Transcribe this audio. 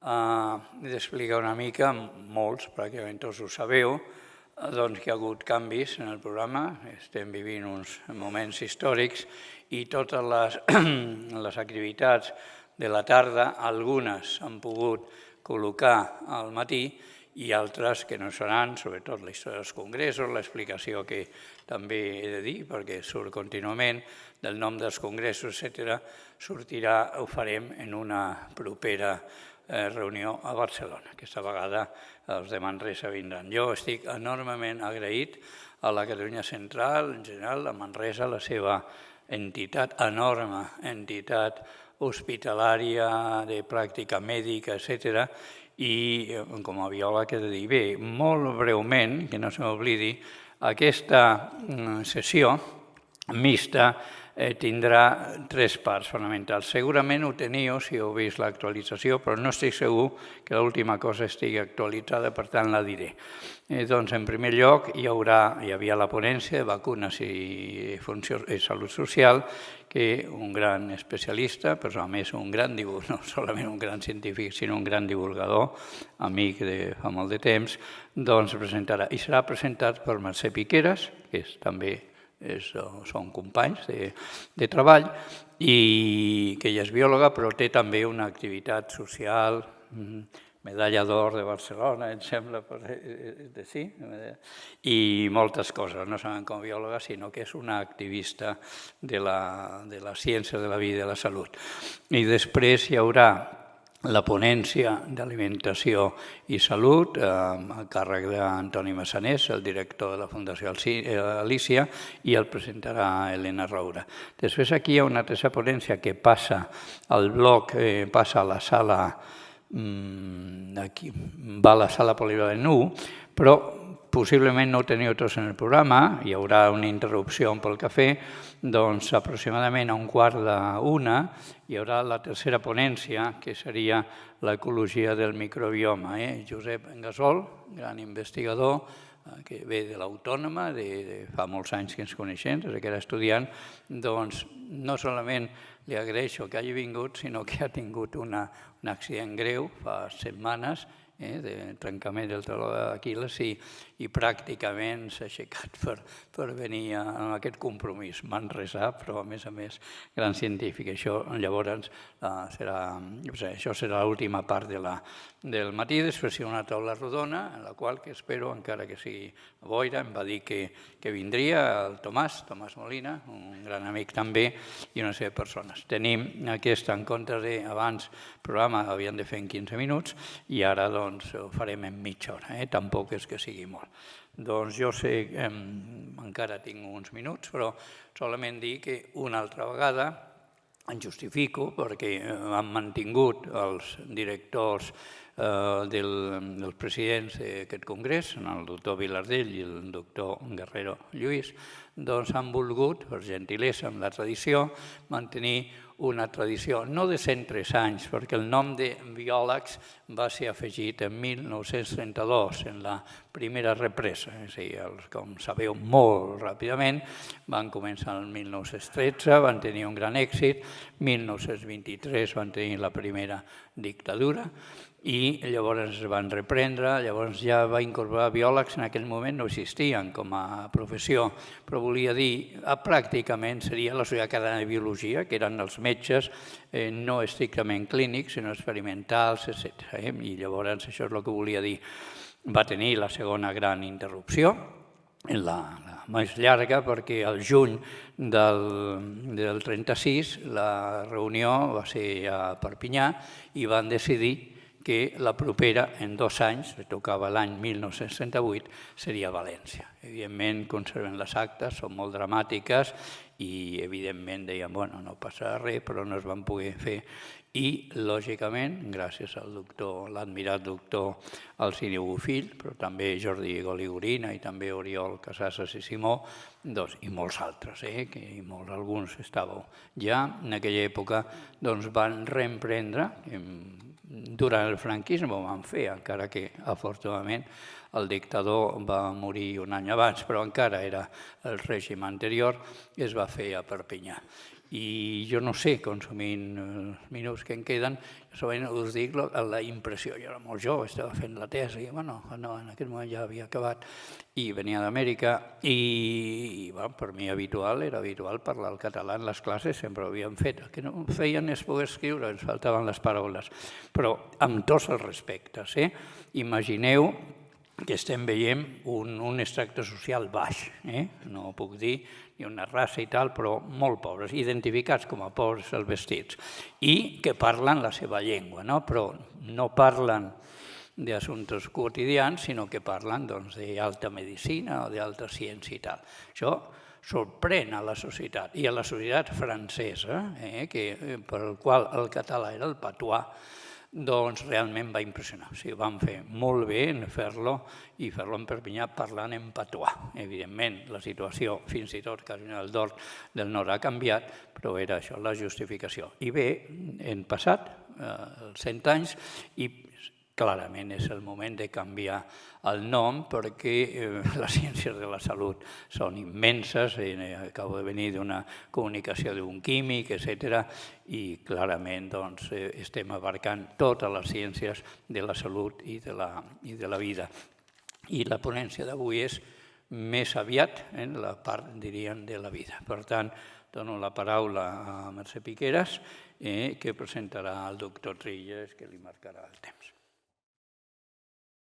d'explicar una mica, molts, pràcticament tots ho sabeu, doncs que hi ha hagut canvis en el programa, estem vivint uns moments històrics i totes les activitats de la tarda, algunes s'han pogut col·locar al matí i altres que no seran, sobretot la història dels congressos, l'explicació que també he de dir, perquè surt contínuament, del nom dels congressos, etc., sortirà, ho farem en una propera reunió a Barcelona. Aquesta vegada els de Manresa vindran. Jo estic enormement agraït a la Catalunya Central, en general, a Manresa, la seva entitat, enorme entitat hospitalària, de pràctica mèdica, etc. I com a biòleg he de dir, bé, molt breument, que no se m'oblidi, aquesta sessió mixta tindrà tres parts fonamentals. Segurament ho teniu si heu vist l'actualització, però no estic segur que l'última cosa estigui actualitzada, per tant la diré. Doncs, en primer lloc, hi havia la ponència de vacunes i salut social, que un gran especialista, però a més un gran divulgador, no solament un gran científic, sinó un gran divulgador, amic de fa molt de temps, doncs presentarà. I serà presentat per Mercè Piqueras, que també són companys de treball, i que ella és biòloga, però té també una activitat social, medalla d'or de Barcelona, em sembla, sí, i moltes coses, no solament com a biòloga, sinó que és una activista de la ciència de la vida i de la salut. I després hi haurà la ponència d'alimentació i salut, a càrrec d'Antoni Massanés, el director de la Fundació Alícia, i el presentarà Helena Roura. Després aquí hi ha una tercera ponència que passa al bloc, passa a la sala, va a la sala polivalent 1, però possiblement no ho teniu tots en el programa, hi haurà una interrupció pel cafè, doncs aproximadament a 12:45 hi haurà la tercera ponència, que seria l'ecologia del microbioma. Josep Gasol, gran investigador, que ve de l'Autònoma, fa molts anys que ens coneixem, des que era estudiant, doncs no solament li agraeixo que hagi vingut, sinó que ha tingut un accident greu fa setmanes, de trencament del taló d'Aquil·les, i pràcticament s'ha aixecat per venir a aquest compromís manresà, però a més gran científic. Llavors això serà l'última part del matí. Després hi ha una taula rodona, en la qual espero, encara que sigui a boira, em va dir que vindria el Tomàs Molina, un gran amic també, i una sèrie de persones. Tenim aquest, en comptes d'abans programa havíem de fer en 15 minuts, i ara ho farem en mitja hora, tampoc és que sigui molt. Doncs jo sé que encara tinc uns minuts, però solament dir que una altra vegada em justifico perquè han mantingut els directors dels presidents d'aquest congrés, el doctor Vilardell i el doctor Guerrero Lluís, doncs han volgut, per gentilesa amb la tradició, mantenir una tradició, no de 103 anys, perquè el nom de biòlegs va ser afegit en 1932, en la primera represa. És a dir, com sabeu molt ràpidament, van començar el 1913, van tenir un gran èxit, 1923 van tenir la primera dictadura, i llavors es van reprendre, llavors ja va incorporar biòlegs, en aquell moment no existien com a professió, però volia dir, pràcticament seria la Societat Catalana de Biologia, que eren els metges no estrictament clínics, sinó experimentals, etc. I llavors això és el que volia dir. Va tenir la segona gran interrupció, la més llarga, perquè al juny del 36 la reunió va ser a Perpinyà i van decidir que la propera, en 2 anys, que tocava l'any 1968, seria a València. Evidentment, conserven les actes, són molt dramàtiques i, evidentment, deien, bueno, no passarà res, però no es van poder fer. I, lògicament, gràcies al doctor, l'admirat doctor Alcini Bofill, però també Jordi Goligorina i també Oriol Casassas i Simó, i molts altres, que alguns estàveu ja en aquella època, doncs van reemprendre. Durant el franquisme ho van fer, encara que, afortunadament, el dictador va morir un any abans, però encara era el règim anterior, es va fer a Perpinyà. I jo no sé, consumint els minuts que em queden, sovint us dic la impressió. Jo era molt jove, estava fent la tesi, bueno, no, en aquell moment ja havia acabat, i venia d'Amèrica, i per mi era habitual parlar el català en les classes, sempre ho havíem fet. El que no feien és poder escriure, ens faltaven les paraules, però amb tots els respectes. Imagineu que estem veient un extracte social baix, no puc dir ni una raça i tal, però molt pobres, identificats com a pobres els vestits, i que parlen la seva llengua, però no parlen d'assumptes quotidians, sinó que parlen d'alta medicina o d'alta ciència i tal. Això sorprèn a la societat, i a la societat francesa, per al qual el català era el patuà, doncs realment va impressionar. O sigui, van fer molt bé en fer-lo i fer-lo en Perpinyà parlant en patuà. Evidentment, la situació, fins i tot Carolina del Nord ha canviat, però era això, la justificació. I bé, hem passat els 100 anys i clarament és el moment de canviar el nom perquè les ciències de la salut són immenses, acabo de venir d'una comunicació d'un químic, etc. I clarament estem abarcant totes les ciències de la salut i de la vida. I la ponència d'avui és més aviat en la part, diríem, de la vida. Per tant, dono la paraula a Mercè Piqueras, que presentarà el doctor Trilles, que li marcarà el temps.